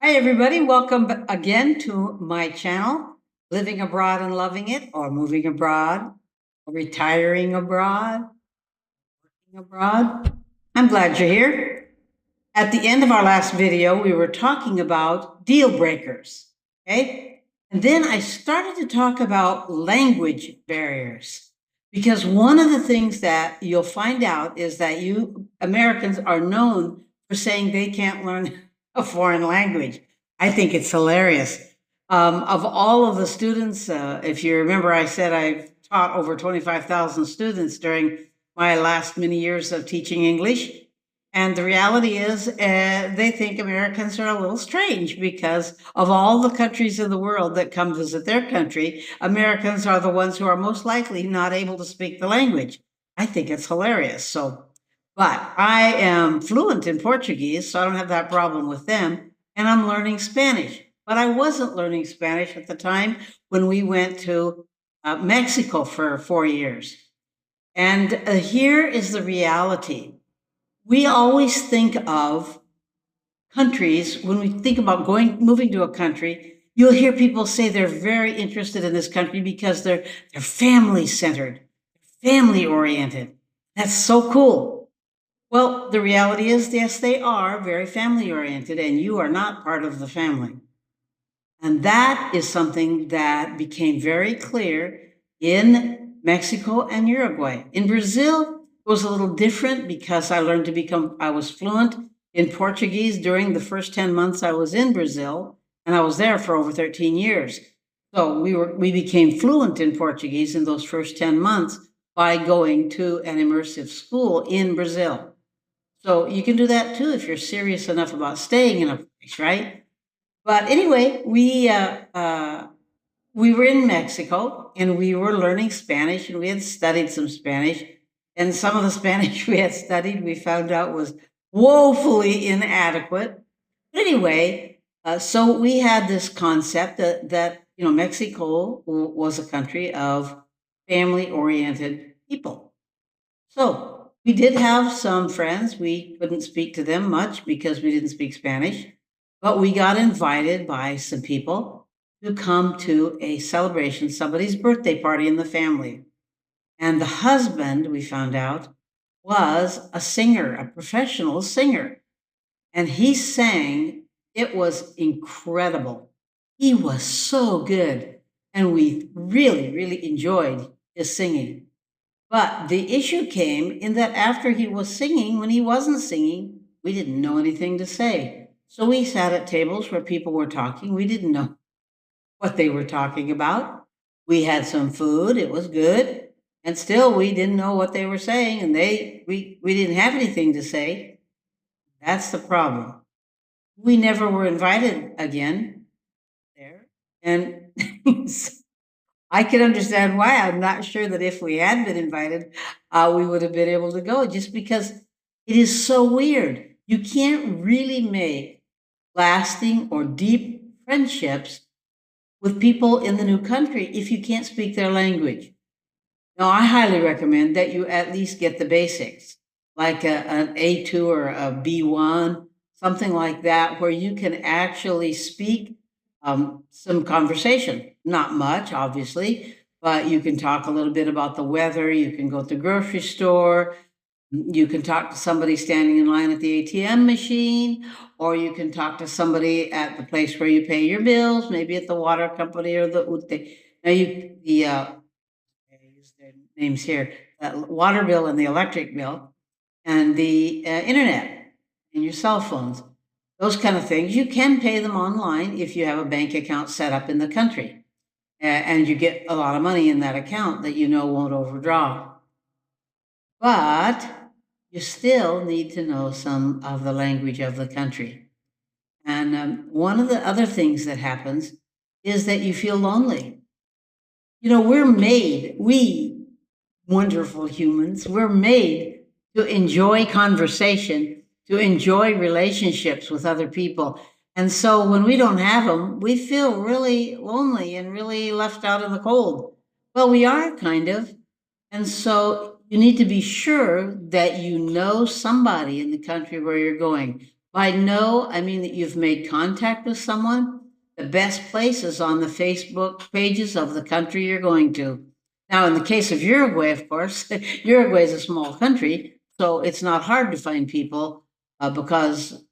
Hi, everybody. Welcome again to my channel, Living Abroad and Loving It, or Moving Abroad, or Retiring Abroad, Working Abroad. I'm glad you're here. At the end of our last video, we were talking about deal breakers, okay? And then I started to talk about language barriers, because one of the things that you'll find out is that you Americans are known for saying they can't learn a foreign language. I think it's hilarious. Of all of the students, if you remember, I said I've taught over 25,000 students during my last many years of teaching English. And the reality is, they think Americans are a little strange because of all the countries in the world that come visit their country, Americans are the ones who are most likely not able to speak the language. I think it's hilarious. But I am fluent in Portuguese, so I don't have that problem with them. And I'm learning Spanish. But I wasn't learning Spanish at the time when we went to Mexico for 4 years. And here is the reality. We always think of countries, when we think about moving to a country, you'll hear people say they're very interested in this country because they're family centered, family oriented. That's so cool. Well, the reality is, yes, they are very family oriented, and you are not part of the family. And that is something that became very clear in Mexico and Uruguay. In Brazil, it was a little different because I was fluent in Portuguese during the first 10 months I was in Brazil, and I was there for over 13 years. So we became fluent in Portuguese in those first 10 months by going to an immersive school in Brazil. So you can do that too if you're serious enough about staying in a place, right? But anyway, we were in Mexico and we were learning Spanish, and we had studied some Spanish. And some of the Spanish we had studied, we found out was woefully inadequate. But anyway, so we had this concept that Mexico was a country of family-oriented people. So we did have some friends. We couldn't speak to them much because we didn't speak Spanish, but we got invited by some people to come to a celebration, somebody's birthday party in the family. And the husband, we found out, was a singer, a professional singer. And he sang. It was incredible. He was so good. And we really, really enjoyed his singing. But the issue came in that after he was singing, when he wasn't singing, we didn't know anything to say. So we sat at tables where people were talking. We didn't know what they were talking about. We had some food, it was good. And still we didn't know what they were saying, and we didn't have anything to say. That's the problem. We never were invited again there. And I can understand why. I'm not sure that if we had been invited, we would have been able to go, just because it is so weird. You can't really make lasting or deep friendships with people in the new country if you can't speak their language. Now, I highly recommend that you at least get the basics, like an A2 or a B1, something like that, where you can actually speak some conversation. Not much, obviously, but you can talk a little bit about the weather. You can go to the grocery store. You can talk to somebody standing in line at the ATM machine, or you can talk to somebody at the place where you pay your bills, maybe at the water company or the UTE. Now, I use their names here, water bill and the electric bill and the internet and your cell phones, those kind of things. You can pay them online if you have a bank account set up in the country, and you get a lot of money in that account that won't overdraw. But you still need to know some of the language of the country. And one of the other things that happens is that you feel lonely. We wonderful humans, we're made to enjoy conversation, to enjoy relationships with other people. And so when we don't have them, we feel really lonely and really left out in the cold. Well, we are kind of. And so you need to be sure that you know somebody in the country where you're going, By know, I mean that you've made contact with someone. The best place is on the Facebook pages of the country you're going to. Now, in the case of Uruguay, of course, Uruguay is a small country, so it's not hard to find people because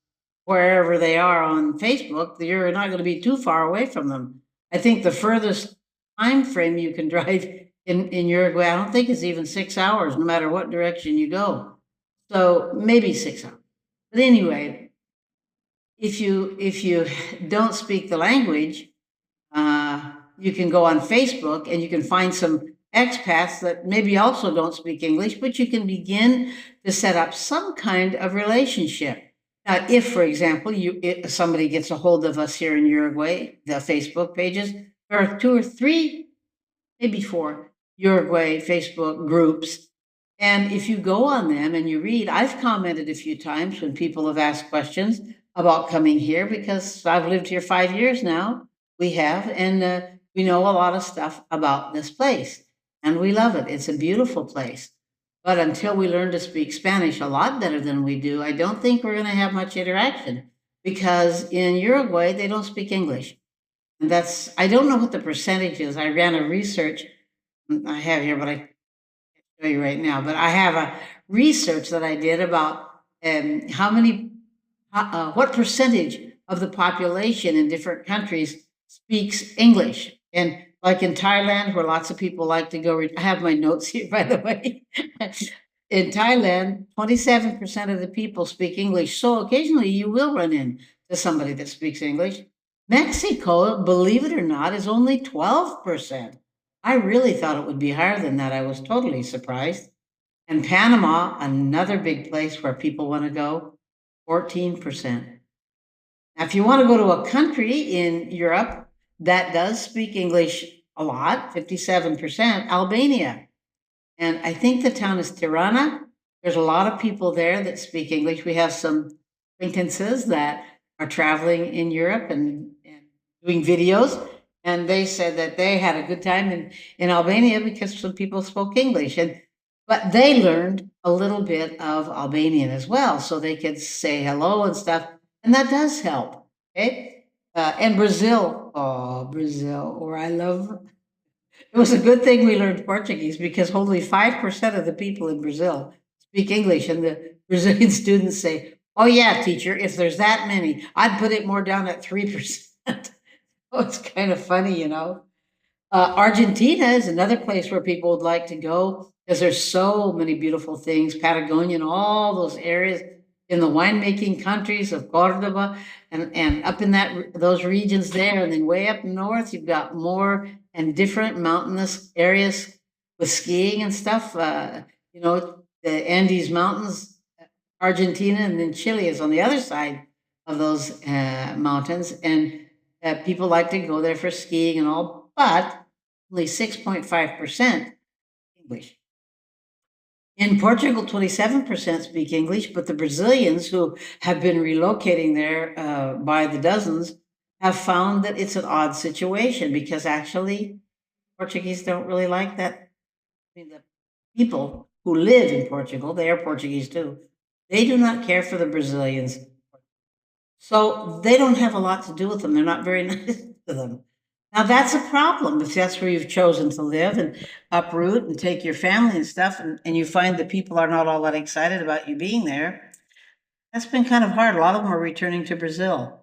wherever they are on Facebook, you're not going to be too far away from them. I think the furthest time frame you can drive in Uruguay, I don't think it's even 6 hours, no matter what direction you go. So maybe 6 hours. But anyway, if you don't speak the language, you can go on Facebook and you can find some expats that maybe also don't speak English, but you can begin to set up some kind of relationship. Now, if, for example, somebody gets a hold of us here in Uruguay, the Facebook pages, there are 2 or 3, maybe 4 Uruguay Facebook groups. And if you go on them and you read, I've commented a few times when people have asked questions about coming here because I've lived here 5 years now. We have, and we know a lot of stuff about this place, and we love it. It's a beautiful place. But until we learn to speak Spanish a lot better than we do, I don't think we're going to have much interaction because in Uruguay, they don't speak English. And I don't know what the percentage is. I ran a research I have here, but I can't show you right now. But I have a research that I did about what percentage of the population in different countries speaks English. And like in Thailand, where lots of people like to go, I have my notes here, by the way. In Thailand, 27% of the people speak English. So occasionally you will run into somebody that speaks English. Mexico, believe it or not, is only 12%. I really thought it would be higher than that. I was totally surprised. And Panama, another big place where people want to go, 14%. Now, if you want to go to a country in Europe that does speak English a lot, 57%, Albania. And I think the town is Tirana. There's a lot of people there that speak English. We have some acquaintances that are traveling in Europe and doing videos. And they said that they had a good time in Albania because some people spoke English. But they learned a little bit of Albanian as well, so they could say hello and stuff. And that does help. Okay. And Brazil, oh, Brazil, where I love. It was a good thing we learned Portuguese because only 5% of the people in Brazil speak English. And the Brazilian students say, oh, yeah, teacher, if there's that many, I'd put it more down at 3%. Oh, it's kind of funny, you know. Argentina is another place where people would like to go because there's so many beautiful things. Patagonia and all those areas in the winemaking countries of Cordoba and up in those regions there. And then way up north, you've got more and different mountainous areas with skiing and stuff. The Andes Mountains, Argentina, and then Chile is on the other side of those mountains. And people like to go there for skiing and all, but only 6.5% English. In Portugal, 27% speak English, but the Brazilians who have been relocating there by the dozens have found that it's an odd situation because actually Portuguese don't really like that. I mean, the people who live in Portugal, they are Portuguese too, they do not care for the Brazilians. So they don't have a lot to do with them. They're not very nice to them. Now that's a problem if that's where you've chosen to live and uproot and take your family and stuff, and you find that people are not all that excited about you being there. That's been kind of hard. A lot of them are returning to Brazil.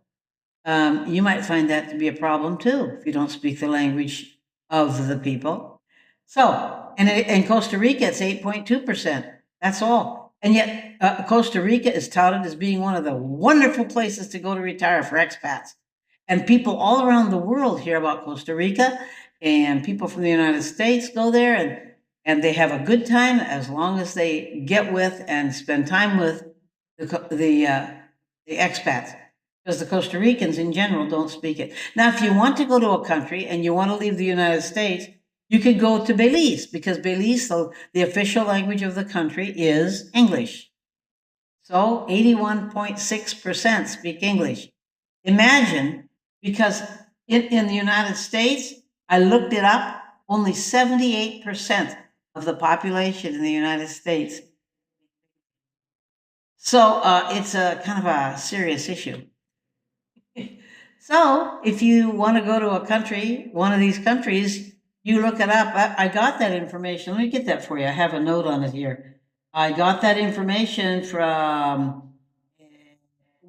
You might find that to be a problem too if you don't speak the language of the people. So, and in Costa Rica, it's 8.2%. That's all. And yet, Costa Rica is touted as being one of the wonderful places to go to retire for expats. And people all around the world hear about Costa Rica, and people from the United States go there, and they have a good time as long as they get with and spend time with the expats, because the Costa Ricans in general don't speak it. Now, if you want to go to a country and you want to leave the United States, you could go to Belize, because Belize, the official language of the country, is English. So 81.6% speak English. Imagine, because in the United States, I looked it up, only 78% of the population in the United States. So it's a kind of a serious issue. So if you want to go to a country, one of these countries, you look it up. I got that information. Let me get that for you. I have a note on it here. I got that information from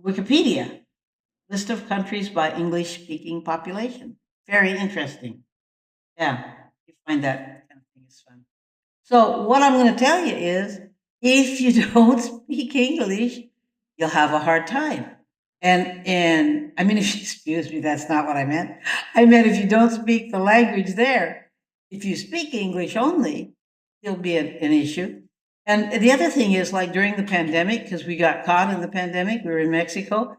Wikipedia, list of countries by English speaking population. Very interesting. Yeah, you find that kind of thing is fun. So what I'm going to tell you is, if you don't speak English, you'll have a hard time. And I mean, if you excuse me, that's not what I meant. I meant if you don't speak the language there, if you speak English only, it'll be an issue. And the other thing is, like during the pandemic, because we got caught in the pandemic, we were in Mexico,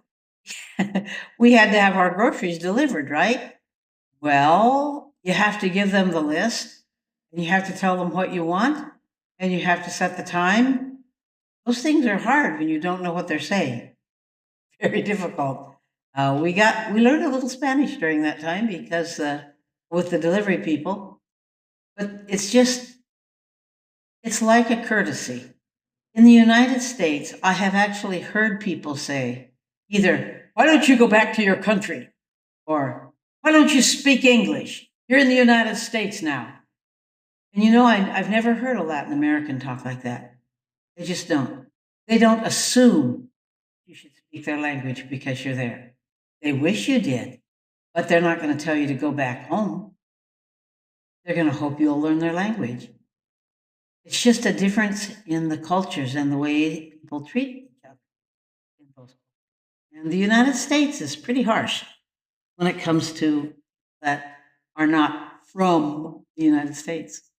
we had to have our groceries delivered, right? Well, you have to give them the list, and you have to tell them what you want, and you have to set the time. Those things are hard when you don't know what they're saying. Very difficult. We learned a little Spanish during that time because with the delivery people, but it's like a courtesy. In the United States, I have actually heard people say either, "Why don't you go back to your country?" or "Why don't you speak English? You're in the United States now." And you know, I've never heard a Latin American talk like that. They just don't. They don't assume you should speak their language because you're there. They wish you did, but they're not going to tell you to go back home. They're going to hope you'll learn their language. It's just a difference in the cultures and the way people treat each other. And the United States is pretty harsh when it comes to that are not from the United States.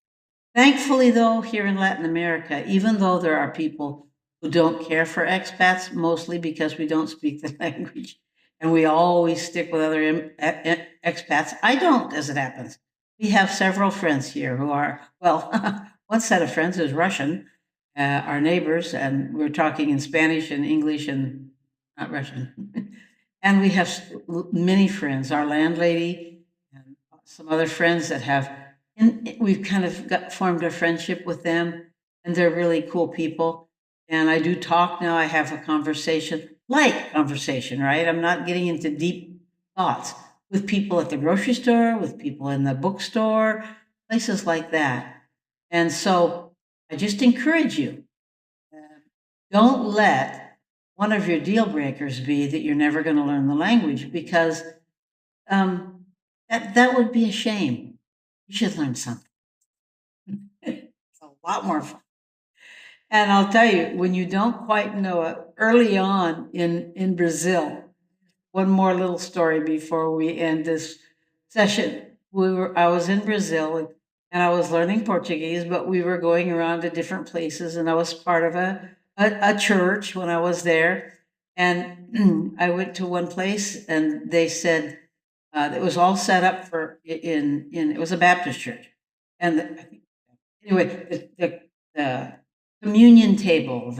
Thankfully, though, here in Latin America, even though there are people who don't care for expats, mostly because we don't speak the language and we always stick with other expats, I don't, as it happens. We have several friends here who are, well, one set of friends is Russian, our neighbors, and we're talking in Spanish and English and not Russian. And we have many friends, our landlady and some other friends that have, and we've kind of formed a friendship with them, and they're really cool people. And I do talk now. I have a conversation, light conversation, right? I'm not getting into deep thoughts with people at the grocery store, with people in the bookstore, places like that. And so I just encourage you, don't let one of your deal breakers be that you're never going to learn the language, because that would be a shame. You should learn something. It's a lot more fun. And I'll tell you, when you don't quite know it, early on in Brazil, one more little story before we end this session. I was in Brazil and I was learning Portuguese, but we were going around to different places, and I was part of a church when I was there. And I went to one place, and they said it was all set up for in it was a Baptist church, and anyway, the communion table,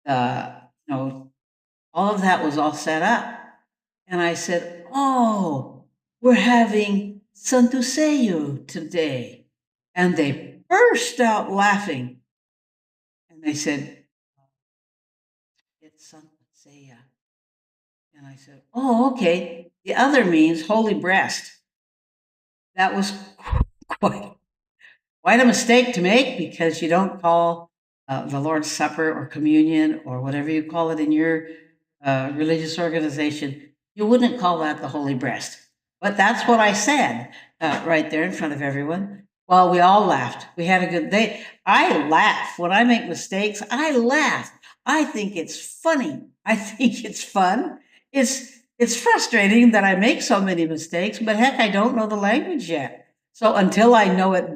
all of that was all set up. And I said, "Oh, we're having Santo Seio today." And they burst out laughing. And they said, "It's Santa Seia." And I said, "Oh, okay. The other means holy breast." That was quite, quite a mistake to make, because you don't call the Lord's Supper or communion or whatever you call it in your religious organization, you wouldn't call that the holy breast. But that's what I said right there in front of everyone. Well, we all laughed. We had a good day. I laugh when I make mistakes. I laugh. I think it's funny. I think it's fun. It's frustrating that I make so many mistakes, but heck, I don't know the language yet. So until I know it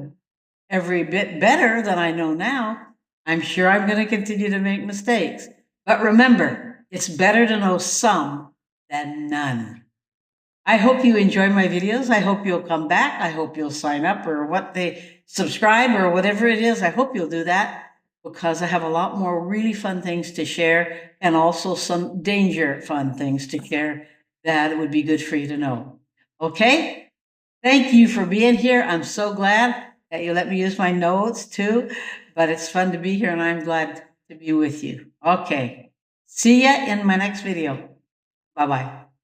every bit better than I know now, I'm sure I'm going to continue to make mistakes. But remember, it's better to know some than none. I hope you enjoy my videos. I hope you'll come back. I hope you'll sign up or subscribe or whatever it is. I hope you'll do that, because I have a lot more really fun things to share, and also some danger fun things to share that would be good for you to know. Okay? Thank you for being here. I'm so glad that you let me use my notes too, but it's fun to be here, and I'm glad to be with you. Okay. See ya in my next video. Bye-bye.